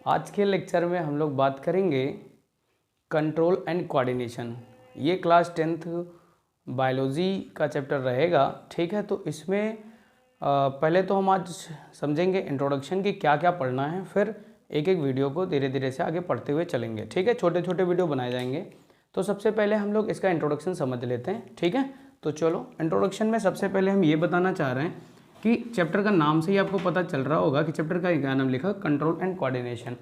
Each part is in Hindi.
आज के लेक्चर में हम लोग बात करेंगे कंट्रोल एंड कोऑर्डिनेशन। ये क्लास 10th बायोलॉजी का चैप्टर रहेगा, ठीक है। तो इसमें पहले तो हम आज समझेंगे इंट्रोडक्शन की क्या क्या पढ़ना है, फिर एक एक वीडियो को धीरे धीरे से आगे पढ़ते हुए चलेंगे, ठीक है। छोटे छोटे वीडियो बनाए जाएंगे। तो सबसे पहले हम लोग इसका इंट्रोडक्शन समझ लेते हैं, ठीक है। तो चलो इंट्रोडक्शन में सबसे पहले हम ये बताना चाह रहे हैं कि चैप्टर का नाम से ही आपको पता चल रहा होगा कि चैप्टर का क्या नाम लिखा, कंट्रोल एंड कोऑर्डिनेशन।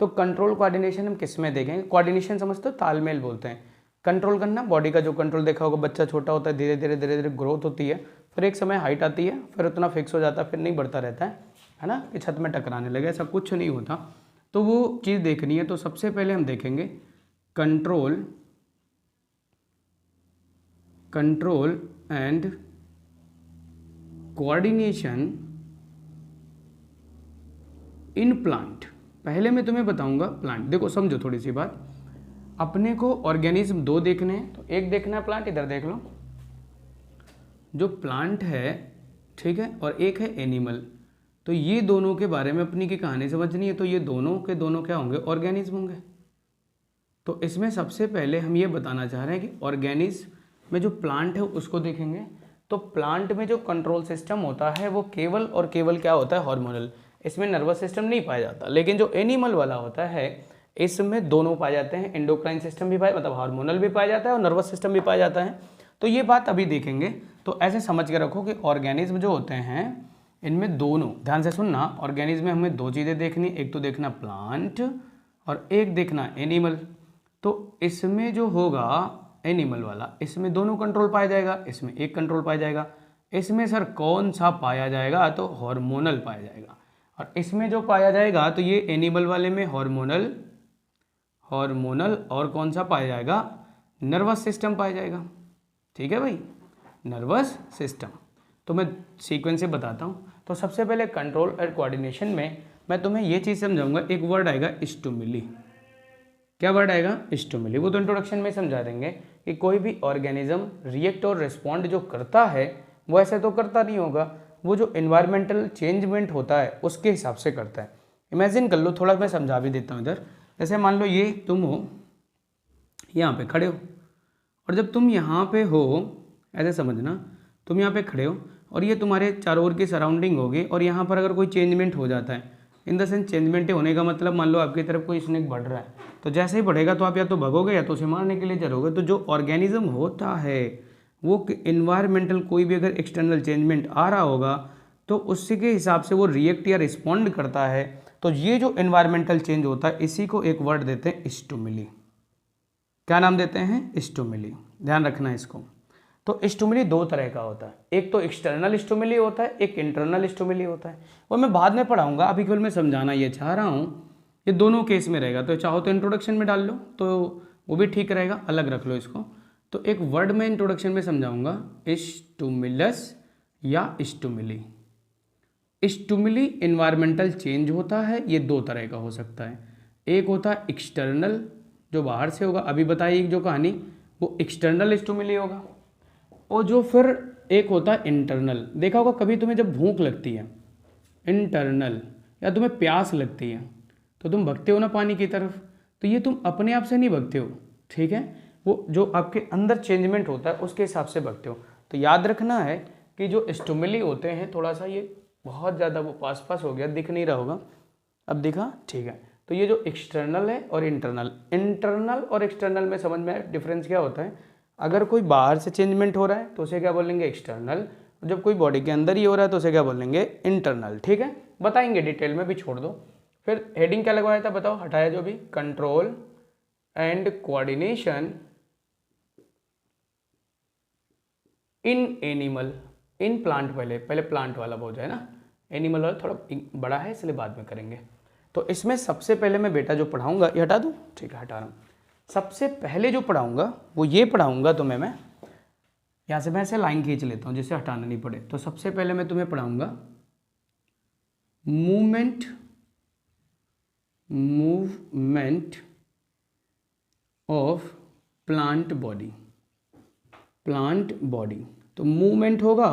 तो कंट्रोल कोऑर्डिनेशन हम किस में देखेंगे? कोऑर्डिनेशन समझते हो, तालमेल बोलते हैं। कंट्रोल करना, बॉडी का जो कंट्रोल देखा होगा, बच्चा छोटा होता है, धीरे धीरे ग्रोथ होती है, फिर एक समय हाइट आती है, फिर उतना फिक्स हो जाता है, फिर नहीं बढ़ता रहता है ना, कि छत में टकराने लगे, ऐसा कुछ नहीं होता। तो वो चीज़ देखनी है। तो सबसे पहले हम देखेंगे control and coordination in plant. पहले मैं तुम्हें बताऊंगा प्लांट। देखो समझो थोड़ी सी बात, अपने को ऑर्गेनिज्म दो देखने हैं। तो एक देखना है प्लांट, इधर देख लो, जो प्लांट है, ठीक है, और एक है एनिमल। तो ये दोनों के बारे में अपनी की कहानी समझनी है। तो ये दोनों के दोनों क्या होंगे? ऑर्गेनिज्म होंगे। तो इसमें सबसे पहले हम ये बताना चाह रहे हैं कि ऑर्गेनिज्म में जो प्लांट है उसको देखेंगे। तो प्लांट में जो कंट्रोल सिस्टम होता है वो केवल और केवल क्या होता है? हार्मोनल। इसमें नर्वस सिस्टम नहीं पाया जाता। लेकिन जो एनिमल वाला होता है इसमें दोनों पाए जाते हैं, एंडोक्राइन सिस्टम भी पाए, मतलब हार्मोनल भी पाया जाता है और नर्वस सिस्टम भी पाया जाता है। तो ये बात अभी देखेंगे। तो ऐसे समझ के रखो कि ऑर्गेनिज्म जो होते हैं इनमें दोनों, ध्यान से सुनना, ऑर्गेनिज्म में हमें दो चीज़ें देखनी, एक तो देखना प्लांट और एक देखना एनिमल। तो इसमें जो होगा एनिमल वाला, इसमें दोनों कंट्रोल पाया जाएगा, इसमें एक कंट्रोल पाया जाएगा। इसमें सर कौन सा पाया जाएगा? तो हार्मोनल पाया जाएगा। और इसमें जो पाया जाएगा तो ये एनिमल वाले में हार्मोनल और कौन सा पाया जाएगा? नर्वस सिस्टम पाया जाएगा, ठीक है भाई, नर्वस सिस्टम। तो मैं सीक्वेंस से बताता हूँ। तो सबसे पहले कंट्रोल और कोऑर्डिनेशन में मैं तुम्हें ये चीज़ समझाऊंगा। एक वर्ड आएगा स्टिमुली। क्या वर्ड आएगा? स्टिमुली। वो तो इंट्रोडक्शन में समझा देंगे कि कोई भी ऑर्गेनिज्म रिएक्ट और रिस्पॉन्ड जो करता है वो ऐसे तो करता नहीं होगा, वो जो इन्वायरमेंटल चेंजमेंट होता है उसके हिसाब से करता है। इमेजिन कर लो, थोड़ा मैं समझा भी देता हूँ इधर। जैसे मान लो ये तुम हो, यहाँ पे खड़े हो, और जब तुम यहाँ पे हो, ऐसे समझना, तुम यहाँ पे खड़े हो और ये तुम्हारे चारों ओर की सराउंडिंग होगी, और यहाँ पर अगर कोई चेंजमेंट हो जाता है, इन द सेंस चेंजमेंट होने का मतलब मान लो आपकी तरफ कोई स्नेक बढ़ रहा है, तो जैसे ही बढ़ेगा तो आप या तो भगोगे या तो उसे मारने के लिए चलोगे। तो जो ऑर्गेनिज्म होता है वो इन्वायरमेंटल कोई भी अगर एक्सटर्नल चेंजमेंट आ रहा होगा तो उसी के हिसाब से वो रिएक्ट या रिस्पॉन्ड करता है। तो ये जो इन्वायरमेंटल चेंज होता है इसी को एक वर्ड देते हैं स्टिमुली। क्या नाम देते हैं? स्टिमुली। ध्यान रखना इसको। तो स्टिमुली दो तरह का होता है, एक तो एक्सटर्नल स्टिमुली होता है, एक इंटरनल स्टिमुली होता है। वो मैं बाद में पढ़ाऊंगा, अभी केवल मैं समझाना ये चाह रहा हूँ। ये दोनों केस में रहेगा, तो चाहो तो इंट्रोडक्शन में डाल लो तो वो भी ठीक रहेगा, अलग रख लो इसको। तो एक वर्ड में इंट्रोडक्शन में समझाऊंगा, स्टिमुलस या स्टिमुली। स्टिमुली इन्वायरमेंटल चेंज होता है, ये दो तरह का हो सकता है। एक होता है एक्सटर्नल, जो बाहर से होगा, अभी बताइए जो कहानी, वो एक्सटर्नल स्टिमुली होगा। और जो फिर एक होता है इंटरनल। देखा होगा कभी तुम्हें जब भूख लगती है, इंटरनल, या तुम्हें प्यास लगती है तो तुम भगते हो ना पानी की तरफ। तो ये तुम अपने आप से नहीं भगते हो, ठीक है, वो जो आपके अंदर चेंजमेंट होता है उसके हिसाब से भगते हो। तो याद रखना है कि जो स्टिमुली होते हैं, थोड़ा सा ये बहुत ज़्यादा वो पास हो गया, दिख नहीं रहा होगा, अब दिखा, ठीक है। तो ये जो एक्सटर्नल है और इंटरनल और एक्सटर्नल में समझ में डिफरेंस क्या होता है? अगर कोई बाहर से चेंजमेंट हो रहा है तो उसे क्या बोलेंगे? एक्सटर्नल। जब कोई बॉडी के अंदर ही हो रहा है तो उसे क्या बोलेंगे? इंटरनल, ठीक है। बताएंगे डिटेल में, भी छोड़ दो। फिर हेडिंग क्या लगवाया था बताओ, हटाया जो भी, control and coordination in animal, in plant. पहले प्लांट वाला हो जाए ना, एनिमल वाला थोड़ा बड़ा है इसलिए बाद में करेंगे। तो इसमें सबसे पहले मैं बेटा जो पढ़ाऊंगा, ये हटा दूँ, ठीक है, हटा रहा हूँ। सबसे पहले जो पढ़ाऊंगा वो ये पढ़ाऊंगा तुम्हें मैं, यहाँ से मैं ऐसे लाइन खींच लेता हूँ जिससे हटाना नहीं पड़े। तो सबसे पहले मैं तुम्हें पढ़ाऊंगा मूवमेंट ऑफ प्लांट बॉडी। तो मूवमेंट होगा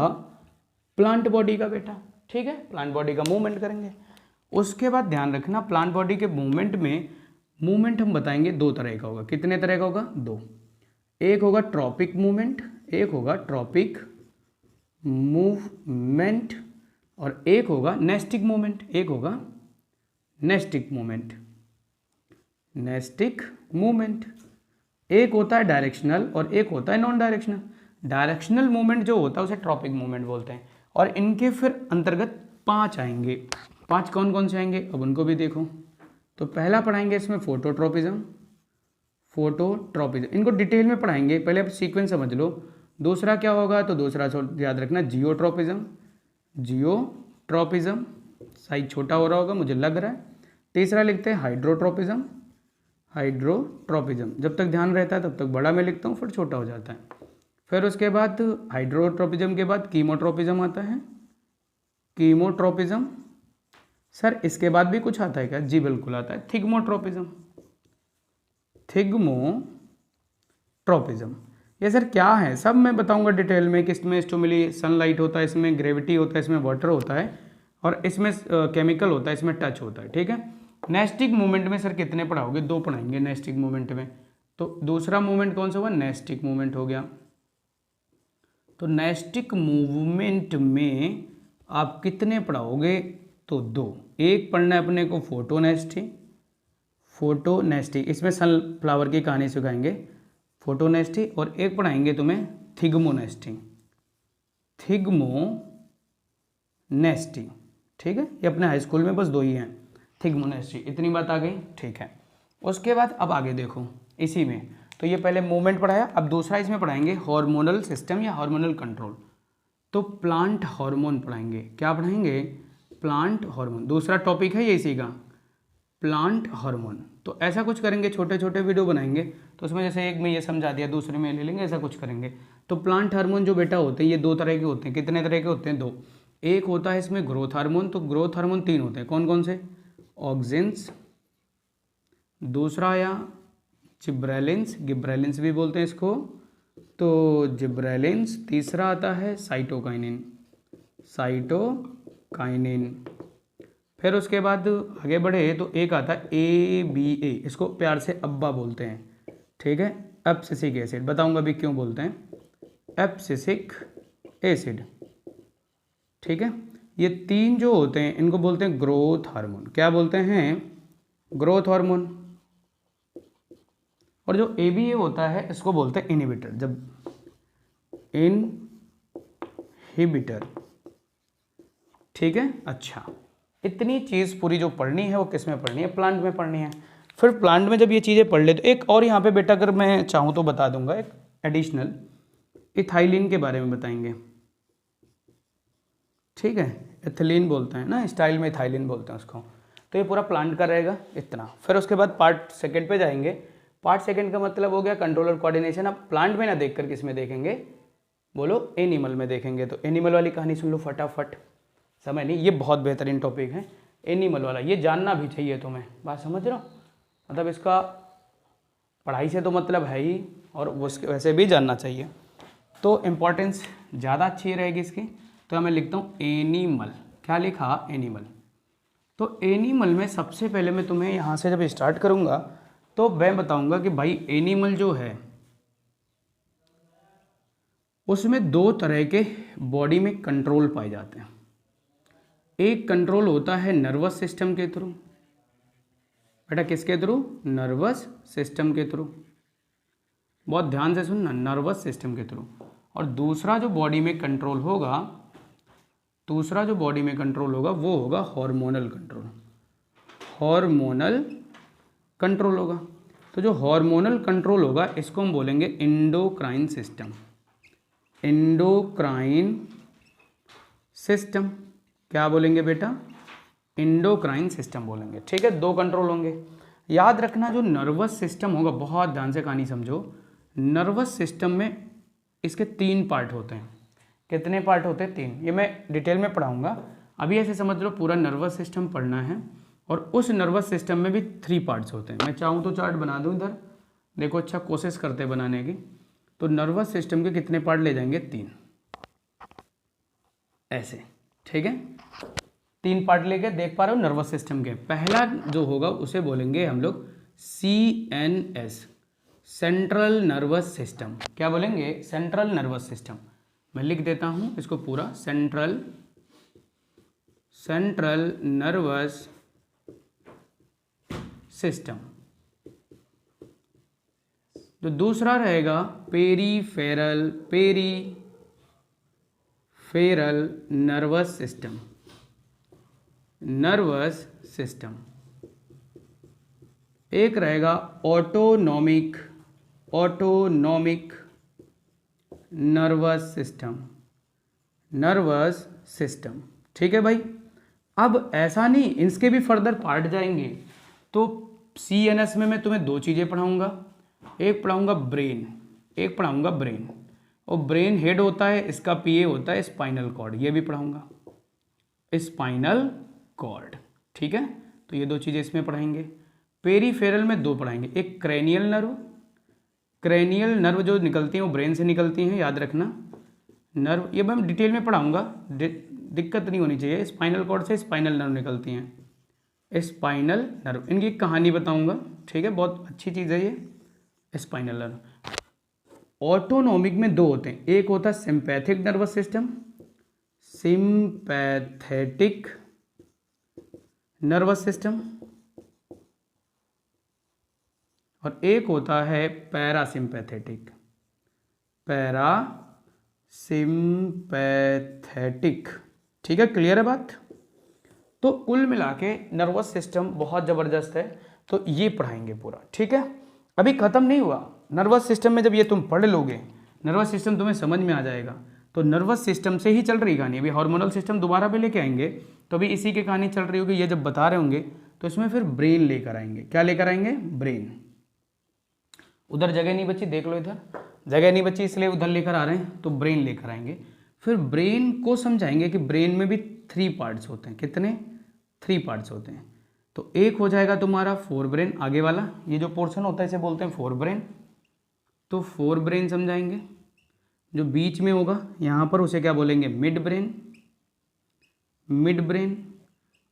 प्लांट बॉडी का बेटा, ठीक है, प्लांट बॉडी का मूवमेंट करेंगे। उसके बाद ध्यान रखना प्लांट बॉडी के मूवमेंट में, मूवमेंट हम बताएंगे दो तरह का होगा। कितने तरह का होगा? दो। एक होगा ट्रॉपिक मूवमेंट, एक होगा ट्रॉपिक मूवमेंट, और एक होगा नेस्टिक मूवमेंट, एक होगा नेस्टिक मूवमेंट। नेस्टिक मूवमेंट एक होता है डायरेक्शनल और एक होता है नॉन डायरेक्शनल। डायरेक्शनल मूवमेंट जो होता है उसे ट्रॉपिक मूवमेंट बोलते हैं, और इनके फिर अंतर्गत 5 आएंगे। 5 कौन कौन से आएंगे अब उनको भी देखो। तो पहला पढ़ाएंगे इसमें फोटोट्रोपिज्म, फोटोट्रोपिज्म इनको डिटेल में पढ़ाएंगे, पहले आप सीक्वेंस समझ लो। दूसरा क्या होगा? तो दूसरा याद रखना जियोट्रोपिज्म, जियोट्रोपिज्म साइज छोटा हो रहा होगा मुझे लग रहा है। तीसरा लिखते हैं हाइड्रोट्रोपिज्म, हाइड्रोट्रोपिज्म जब तक ध्यान रहता है तब तक बड़ा मैं लिखता हूँ, फिर छोटा हो जाता है। फिर उसके बाद हाइड्रोट्रोपिज्म के बाद कीमोट्रोपिज्म आता है, कीमोट्रोपिज्म। सर इसके बाद भी कुछ आता है क्या? जी बिल्कुल आता है, थिग्मोट्रोपिज्म, थिग्मोट्रोपिज्म। ये सर क्या है? सब मैं बताऊंगा डिटेल में कि इसमें स्टिमुली सनलाइट होता है, इसमें ग्रेविटी होता है, इसमें वाटर होता है, और इसमें केमिकल होता है, इसमें टच होता है। ठीक है। नेस्टिक मूवमेंट में सर कितने पढ़ाओगे? 2 पढ़ाएंगे नेस्टिक मूवमेंट में। तो दूसरा मूवमेंट कौन सा हुआ? नेस्टिक मूवमेंट हो गया। तो नेस्टिक मूवमेंट में आप कितने पढ़ाओगे? तो 2। एक पढ़ना है अपने को फोटोनेस्टी, फोटोनेस्टी इसमें सनफ्लावर की कहानी सिखाएंगे, फोटोनेस्टी, और एक पढ़ाएंगे तुम्हें थिग्मोनेस्टी, थिग्मोनेस्टी। ठीक है, ये अपने हाई स्कूल में बस 2 ही हैं, थिग्मोनेस्टी। इतनी बात आ गई? ठीक है। उसके बाद अब आगे देखो इसी में, तो ये पहले मूवमेंट पढ़ाया, अब दूसरा इसमें पढ़ाएंगे हार्मोनल सिस्टम या हार्मोनल कंट्रोल। तो प्लांट हार्मोन पढ़ाएंगे। क्या पढ़ाएंगे? Plant hormone. दूसरा टॉपिक है ये इसी का, प्लांट हार्मोन। तो ऐसा कुछ करेंगे, छोटे छोटे वीडियो बनाएंगे, तो उसमें जैसे एक में ये समझा दिया, दूसरे में ले लेंगे, ऐसा कुछ करेंगे। तो प्लांट हार्मोन जो बेटा होते हैं ये 2 तरह के होते हैं। कितने तरह के होते हैं? 2। एक होता है इसमें ग्रोथ हार्मोन, तो ग्रोथ हार्मोन 3 होते हैं। कौन कौन से? ऑक्सिन्स, दूसरा आया जिब्रेलिन्स, गिब्रेलिन्स भी बोलते हैं इसको, तो जिब्रेलिन्स। तीसरा आता है साइटोकाइनिन, साइटोकाइनिन। फिर उसके बाद आगे बढ़े तो एक आता है ABA, इसको प्यार से अब्बा बोलते हैं। ठीक है, एब्सिसिक एसिड, बताऊंगा अभी क्यों बोलते हैं एब्सिसिक एसिड। ठीक है, ये 3 जो होते हैं इनको बोलते हैं ग्रोथ हार्मोन। क्या बोलते हैं? Growth hormone. और जो ABA होता है इसको बोलते हैं इनहिबिटर, जब इनहिबिटर। ठीक है। अच्छा, इतनी चीज़ पूरी जो पढ़नी है वो किस में पढ़नी है? प्लांट में पढ़नी है। फिर प्लांट में जब ये चीज़ें पढ़ ले तो एक और यहाँ पे बेटा अगर मैं चाहूँ तो बता दूंगा, एक एडिशनल इथाइलिन के बारे में बताएंगे। ठीक है, एथिलीन बोलते हैं ना, स्टाइल में इथाइलिन बोलते हैं उसको। तो ये पूरा प्लांट का रहेगा इतना। फिर उसके बाद पार्ट सेकंड पे जाएंगे। पार्ट सेकंड का मतलब हो गया कंट्रोल और कोऑर्डिनेशन। अब प्लांट में ना देख कर किस में देखेंगे? बोलो, एनिमल में देखेंगे। तो एनिमल वाली कहानी सुन लो फटाफट, समझ नहीं, ये बहुत बेहतरीन टॉपिक है एनिमल वाला, ये जानना भी चाहिए तुम्हें। बात समझ रहे हो? मतलब इसका पढ़ाई से तो मतलब है ही, और उसके वैसे भी जानना चाहिए, तो इम्पोर्टेंस ज़्यादा अच्छी रहेगी इसकी। तो मैं लिखता हूँ एनिमल। क्या लिखा? एनिमल। तो एनिमल में सबसे पहले मैं तुम्हें यहाँ से जब स्टार्ट करूँगा तो मैं बताऊँगा कि भाई एनिमल जो है उसमें 2 तरह के बॉडी में कंट्रोल पाए जाते हैं। एक कंट्रोल होता है नर्वस सिस्टम के थ्रू। बेटा किसके थ्रू? नर्वस सिस्टम के थ्रू। बहुत ध्यान से सुनना, नर्वस सिस्टम के थ्रू। और दूसरा जो बॉडी में कंट्रोल होगा, दूसरा जो बॉडी में कंट्रोल होगा वो होगा हार्मोनल कंट्रोल। हार्मोनल कंट्रोल होगा। तो जो हार्मोनल कंट्रोल होगा इसको हम बोलेंगे एंडोक्राइन सिस्टम। Endocrine system. क्या बोलेंगे बेटा? एंडोक्राइन सिस्टम बोलेंगे। ठीक है, 2 कंट्रोल होंगे। याद रखना जो नर्वस सिस्टम होगा, बहुत ध्यान से कहानी समझो, नर्वस सिस्टम में इसके 3 पार्ट होते हैं। कितने पार्ट होते हैं? 3। ये मैं डिटेल में पढ़ाऊंगा, अभी ऐसे समझ लो पूरा नर्वस सिस्टम पढ़ना है। और उस नर्वस सिस्टम में भी 3 पार्ट्स होते हैं। मैं चाहूँ तो चार्ट बना दूँ इधर, देखो, अच्छा कोशिश करते बनाने की। तो नर्वस सिस्टम के कितने पार्ट ले जाएंगे? 3, ऐसे। ठीक है, 3 पार्ट लेके देख पा रहे हो नर्वस सिस्टम के। पहला जो होगा उसे बोलेंगे हम लोग CNS, सेंट्रल नर्वस सिस्टम। क्या बोलेंगे? Central nervous system. मैं लिख देता हूं इसको पूरा, सेंट्रल नर्वस सिस्टम। जो दूसरा रहेगा पेरीफेरल नर्वस सिस्टम। एक रहेगा ऑटोनॉमिक नर्वस सिस्टम। ठीक है भाई। अब ऐसा नहीं, इसके भी फर्दर पार्ट जाएंगे। तो CNS में मैं तुम्हें 2 चीज़ें पढ़ाऊंगा, एक पढ़ाऊंगा ब्रेन, एक पढ़ाऊंगा ब्रेन। और ब्रेन हेड होता है, इसका PA होता है स्पाइनल कॉर्ड, ये भी पढ़ाऊंगा, स्पाइनल कॉर्ड। ठीक है, तो ये 2 चीज़ें इसमें पढ़ाएंगे। पेरीफेरल में 2 पढ़ाएंगे, एक क्रेनियल नर्व जो निकलती हैं वो ब्रेन से निकलती हैं, याद रखना। नर्व ये मैं डिटेल में पढ़ाऊंगा, दिक्कत नहीं होनी चाहिए। स्पाइनल कॉर्ड से स्पाइनल नर्व निकलती हैं, स्पाइनल नर्व, इनकी कहानी बताऊंगा। ठीक है, बहुत अच्छी चीज़ है ये स्पाइनल नर्व। ऑटोनॉमिक में 2 होते हैं, एक होता है sympathetic nervous system, sympathetic nervous system, और एक होता है पैरासिम्पैथेटिक ठीक है, क्लियर है बात? तो कुल मिला के नर्वस सिस्टम बहुत ज़बरदस्त है, तो ये पढ़ाएंगे पूरा। ठीक है, अभी ख़त्म नहीं हुआ। नर्वस सिस्टम में जब ये तुम पढ़ लोगे, नर्वस सिस्टम तुम्हें समझ में आ जाएगा, तो नर्वस सिस्टम से ही चल रही कहानी। अभी हार्मोनल सिस्टम दोबारा पे लेके आएंगे, तो अभी इसी की कहानी चल रही होगी। ये जब बता रहे होंगे तो इसमें फिर ब्रेन लेकर आएंगे। क्या लेकर आएंगे? ब्रेन। उधर जगह नहीं बची, देख लो, इधर जगह नहीं बची इसलिए उधर लेकर आ रहे हैं, तो ब्रेन लेकर आएंगे। फिर ब्रेन को समझाएंगे कि ब्रेन में भी 3 पार्ट्स होते हैं। कितने? 3 पार्ट्स होते हैं। तो एक हो जाएगा तुम्हारा फोर ब्रेन, आगे वाला ये जो पोर्शन होता है इसे बोलते हैं फोर ब्रेन। तो फोर ब्रेन समझाएंगे। जो बीच में होगा यहाँ पर उसे क्या बोलेंगे? Mid brain.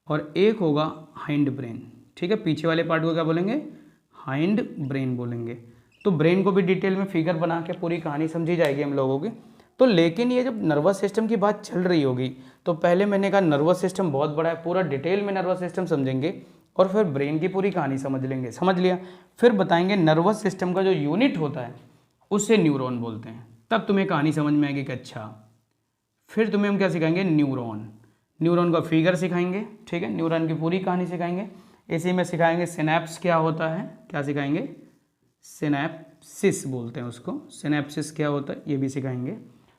और एक होगा हाइंड ब्रेन। ठीक है, पीछे वाले पार्ट को क्या बोलेंगे? हाइंड ब्रेन बोलेंगे। तो ब्रेन को भी डिटेल में फिगर बना के पूरी कहानी समझी जाएगी हम लोगों की। तो लेकिन ये जब नर्वस सिस्टम की बात चल रही होगी तो पहले मैंने कहा नर्वस सिस्टम बहुत बड़ा है, पूरा डिटेल में नर्वस सिस्टम समझेंगे और फिर ब्रेन की पूरी कहानी समझ लेंगे। समझ लिया? फिर बताएंगे नर्वस सिस्टम का जो यूनिट होता है उसे न्यूरॉन बोलते हैं। तब तुम्हें कहानी समझ में आएगी कि अच्छा। फिर तुम्हें हम क्या सिखाएंगे? न्यूरॉन का फिगर सिखाएंगे। ठीक है, न्यूरॉन की पूरी कहानी सिखाएंगे। इसी में सिखाएंगे सिनैप्स क्या होता है। क्या सिखाएंगे? सिनैप्सिस बोलते हैं उसको। सिनैप्सिस क्या होता है ये भी सिखाएंगे।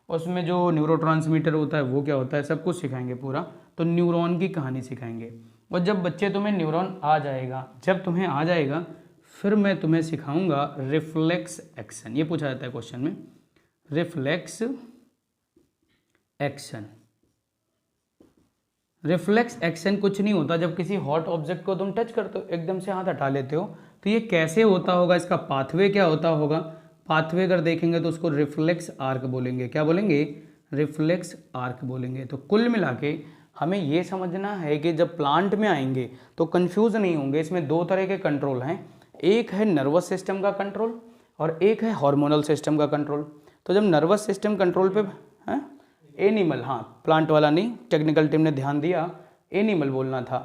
उसमें जो न्यूरोट्रांसमीटर होता है वो क्या होता है, सब कुछ सिखाएंगे पूरा। तो न्यूरॉन की कहानी सिखाएंगे। और जब बच्चे तुम्हें न्यूरॉन आ जाएगा, फिर मैं तुम्हें सिखाऊंगा रिफ्लेक्स एक्शन। ये पूछा जाता है क्वेश्चन में, रिफ्लेक्स एक्शन कुछ नहीं होता। जब किसी हॉट ऑब्जेक्ट को तुम टच करते हो, एकदम से हाथ हटा लेते हो, तो ये कैसे होता होगा, इसका पाथवे क्या होता होगा। पाथवे अगर देखेंगे तो उसको रिफ्लेक्स आर्क बोलेंगे। क्या बोलेंगे? रिफ्लेक्स आर्क बोलेंगे। तो कुल मिला के हमें ये समझना है कि जब प्लांट में आएंगे तो कंफ्यूज नहीं होंगे। इसमें 2 तरह के कंट्रोल हैं, एक है नर्वस सिस्टम का कंट्रोल और एक है हार्मोनल सिस्टम का कंट्रोल। तो जब नर्वस सिस्टम कंट्रोल पे है एनिमल, हाँ प्लांट वाला नहीं, टेक्निकल टीम ने ध्यान दिया, एनिमल बोलना था।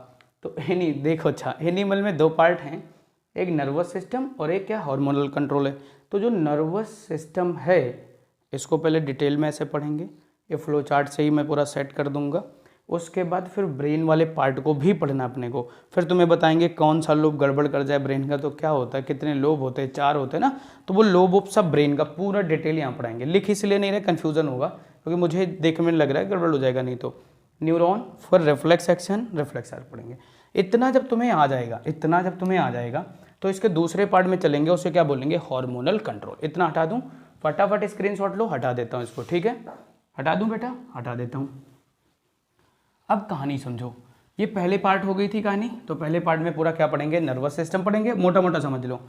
तो देखो अच्छा, एनिमल में 2 पार्ट हैं, एक नर्वस सिस्टम और एक क्या हार्मोनल कंट्रोल है। तो जो नर्वस सिस्टम है इसको पहले डिटेल में ऐसे पढ़ेंगे, ये फ्लो चार्ट से ही मैं पूरा सेट कर दूंगा। उसके बाद फिर ब्रेन वाले पार्ट को भी पढ़ना अपने को। फिर तुम्हें बताएंगे कौन सा लोब गड़बड़ कर जाए ब्रेन का तो क्या होता है, कितने लोब होते हैं, 4 होते हैं ना। तो वो लोब ऑफ सब ब्रेन का पूरा डिटेल यहाँ पढ़ाएंगे। लिख इसलिए नहीं रहे, कन्फ्यूजन होगा, क्योंकि मुझे देखने में लग रहा है गड़बड़ हो जाएगा नहीं तो। न्यूरॉन, फिर रिफ्लेक्स एक्शन, रिफ्लेक्स आर्क पढ़ेंगे। इतना जब तुम्हें आ जाएगा तो इसके दूसरे पार्ट में चलेंगे, उसे क्या बोलेंगे? Hormonal control. इतना हटा दूं, फटाफट स्क्रीनशॉट लो, हटा देता हूं इसको। ठीक है, हटा दूं बेटा, हटा देता हूं। अब कहानी समझो। ये पहले पार्ट हो गई थी कहानी। तो पहले पार्ट में पूरा क्या पढ़ेंगे? नर्वस सिस्टम पढ़ेंगे, मोटा मोटा समझ लो।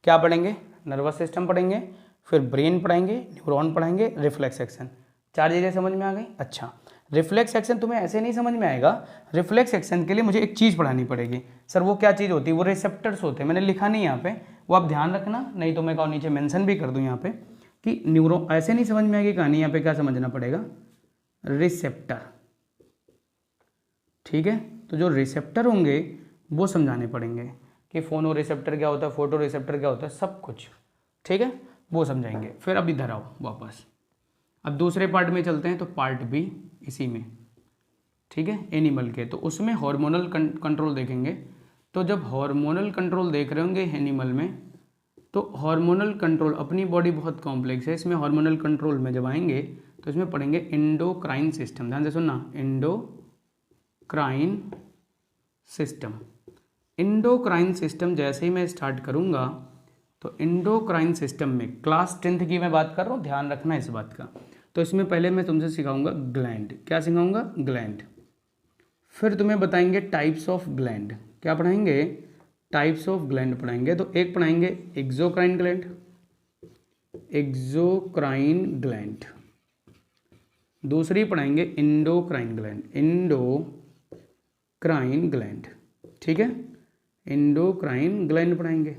क्या पढ़ेंगे? नर्वस सिस्टम पढ़ेंगे, फिर ब्रेन पढ़ेंगे, न्यूरॉन पढ़ेंगे, रिफ्लेक्स एक्शन। 4 चीज़ें समझ में आ गई। अच्छा, रिफ्लेक्स एक्शन तुम्हें ऐसे नहीं समझ में आएगा। रिफ्लेक्स एक्शन के लिए मुझे एक चीज़ पढ़ानी पड़ेगी। सर वो क्या चीज़ होती है? वो रिसेप्टर्स होते हैं, मैंने लिखा नहीं यहाँ पे, वो आप ध्यान रखना, नहीं तो मैं कहूँ नीचे मेंशन भी कर दूँ यहाँ पे कि न्यूरो, ऐसे नहीं समझ में आएगी कहानी, यहाँ पे क्या समझना पड़ेगा? रिसेप्टर। ठीक है, तो जो रिसेप्टर होंगे वो समझाने पड़ेंगे कि फोनो रिसेप्टर क्या होता है, फोटो रिसेप्टर क्या होता है, सब कुछ। ठीक है, वो समझाएंगे। फिर अब इधर आओ वापस, अब दूसरे पार्ट में चलते हैं। तो पार्ट बी इसी में, ठीक है, एनिमल के, तो उसमें हार्मोनल कंट्रोल देखेंगे। तो जब हार्मोनल कंट्रोल देख रहे होंगे एनिमल में, तो हार्मोनल कंट्रोल, अपनी बॉडी बहुत कॉम्प्लेक्स है, इसमें हार्मोनल कंट्रोल में जब आएंगे तो इसमें पढ़ेंगे एंडोक्राइन सिस्टम। ध्यान से सुनना, एंडोक्राइन सिस्टम। एंडोक्राइन सिस्टम जैसे ही मैं स्टार्ट करूंगा तो एंडोक्राइन सिस्टम में क्लास 10th की मैं बात कर रहा हूँ, ध्यान रखना इस बात का। तो इसमें पहले मैं तुमसे सिखाऊंगा ग्लैंड। क्या सिखाऊंगा? ग्लैंड। फिर तुम्हें बताएंगे टाइप्स ऑफ ग्लैंड। क्या पढ़ाएंगे? टाइप्स ऑफ ग्लैंड पढ़ाएंगे। तो एक पढ़ाएंगे एक्सोक्राइन ग्लैंड, एक्सोक्राइन ग्लैंड। दूसरी पढ़ाएंगे एंडोक्राइन ग्लैंड, एंडोक्राइन ग्लैंड। ठीक है, एंडोक्राइन ग्लैंड पढ़ाएंगे।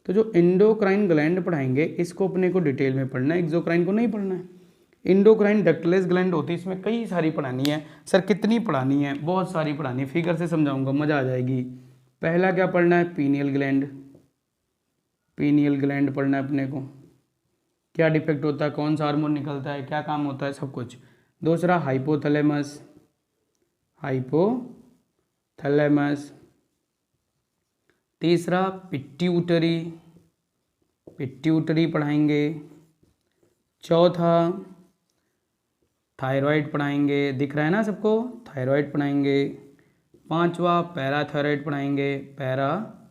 तो जो एंडोक्राइन ग्लैंड पढ़ाएंगे इसको अपने को डिटेल में पढ़ना है, एक्सोक्राइन को नहीं पढ़ना है। एंडोक्राइन डक्टलेस ग्लैंड होती है, इसमें कई सारी पढ़ानी है। सर कितनी पढ़ानी है? बहुत सारी पढ़ानी है, फिगर से समझाऊंगा, मज़ा आ जाएगी। पहला क्या पढ़ना है? Pineal gland. पीनियल ग्लैंड पढ़ना है अपने को, क्या डिफेक्ट होता है, कौन सा हार्मोन निकलता है, क्या काम होता है, सब कुछ। दूसरा हाइपोथैलेमस, हाइपोथैलेमस। तीसरा पिट्यूटरी, पिट्यूटरी पढ़ाएंगे। चौथा थायराइड पढ़ाएंगे, दिख रहा है ना सबको, थायराइड पढ़ाएंगे। पांचवा पैराथायराइड पढ़ाएंगे, पैराथायराइड।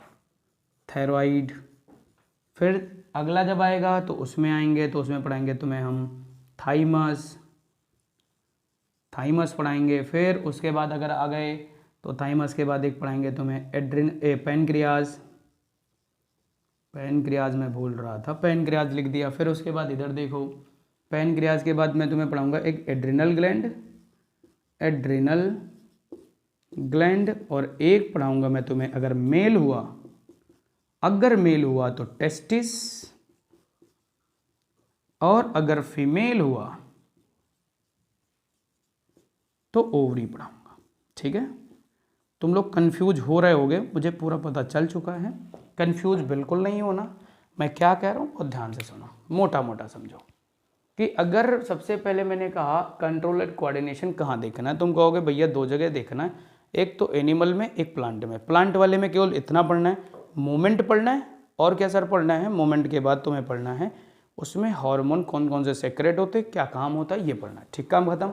फिर अगला जब आएगा तो उसमें आएंगे, तो उसमें पढ़ाएंगे तुम्हें हम थाइमस, थाइमस पढ़ाएंगे। फिर उसके बाद अगर आ गए तो थाइमस के बाद एक पढ़ाएंगे तुम्हें पैनक्रियाज, पैनक्रियाज मैं भूल रहा था, पैनक्रियाज लिख दिया। फिर उसके बाद इधर देखो, पैनक्रियाज के बाद मैं तुम्हें पढ़ाऊंगा एक एड्रिनल ग्लैंड, एड्रिनल ग्लैंड। और एक पढ़ाऊंगा मैं तुम्हें, अगर मेल हुआ, अगर मेल हुआ तो टेस्टिस, और अगर फीमेल हुआ तो ओवरी पढ़ाऊंगा। ठीक है, तुम लोग कंफ्यूज हो रहे होगे, मुझे पूरा पता चल चुका है। कंफ्यूज बिल्कुल नहीं होना, मैं क्या कह रहा हूँ और ध्यान से सुनो, मोटा मोटा समझो। कि अगर सबसे पहले मैंने कहा कंट्रोल एंड कोऑर्डिनेशन कहाँ देखना है, तुम कहोगे भैया दो जगह देखना है, एक तो एनिमल में, एक प्लांट में। प्लांट वाले में केवल इतना पढ़ना है, मूवमेंट पढ़ना है। और क्या सर पढ़ना है? मूवमेंट के बाद तुम्हें पढ़ना है उसमें हार्मोन कौन कौन से सेक्रेट होते हैं, क्या काम होता है, ये पढ़ना है। ठीक, काम खत्म।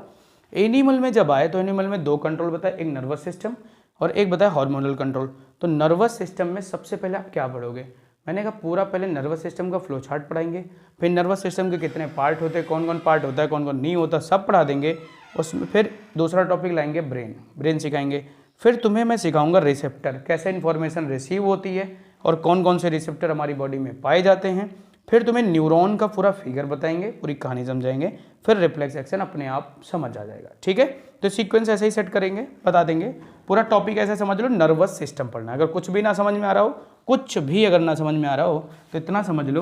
एनिमल में जब आए तो एनिमल में दो कंट्रोल बताए, एक नर्वस सिस्टम और एक बताया हार्मोनल कंट्रोल। तो नर्वस सिस्टम में सबसे पहले आप क्या पढ़ोगे? मैंने कहा पूरा पहले नर्वस सिस्टम का फ्लो चार्ट पढ़ाएंगे, फिर नर्वस सिस्टम के कितने पार्ट होते हैं, कौन कौन पार्ट होता है, कौन कौन नहीं होता, सब पढ़ा देंगे। उसमें फिर दूसरा टॉपिक लाएंगे ब्रेन, ब्रेन सिखाएंगे। फिर तुम्हें मैं सिखाऊंगा रिसेप्टर, कैसे इन्फॉर्मेशन रिसीव होती है और कौन कौन से रिसेप्टर हमारी बॉडी में पाए जाते हैं। फिर तुम्हें न्यूरॉन का पूरा फिगर बताएंगे, पूरी कहानी समझाएंगे। फिर रिफ्लेक्स एक्शन अपने आप समझ आ जाएगा। ठीक है, तो सीक्वेंस ऐसे ही सेट करेंगे, बता देंगे। पूरा टॉपिक ऐसे समझ लो, नर्वस सिस्टम पढ़ना है। अगर कुछ भी ना समझ में आ रहा हो, कुछ भी अगर ना समझ में आ रहा हो तो इतना समझ लो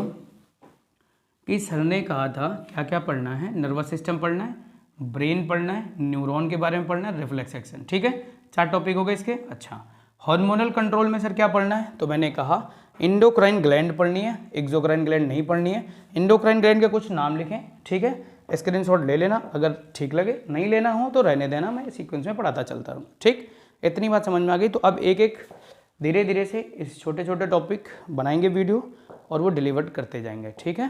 कि सर ने कहा था क्या क्या पढ़ना है, नर्वस सिस्टम पढ़ना है, ब्रेन पढ़ना है, न्यूरॉन के बारे में पढ़ना है, रिफ्लेक्स एक्शन। ठीक है, 4 टॉपिक हो गए इसके। अच्छा, हार्मोनल कंट्रोल में सर क्या पढ़ना है? तो मैंने कहा एंडोक्राइन ग्लैंड पढ़नी है, एक्सोक्राइन ग्लैंड नहीं पढ़नी है। एंडोक्राइन ग्लैंड के कुछ नाम लिखें, ठीक है, स्क्रीनशॉट ले लेना, अगर ठीक लगे, नहीं लेना हो तो रहने देना, मैं सीक्वेंस में पढ़ाता चलता रहूँ। ठीक, इतनी बात समझ में आ गई। तो अब एक एक धीरे धीरे से इस छोटे छोटे टॉपिक बनाएंगे वीडियो और वो डिलीवर करते जाएंगे। ठीक है।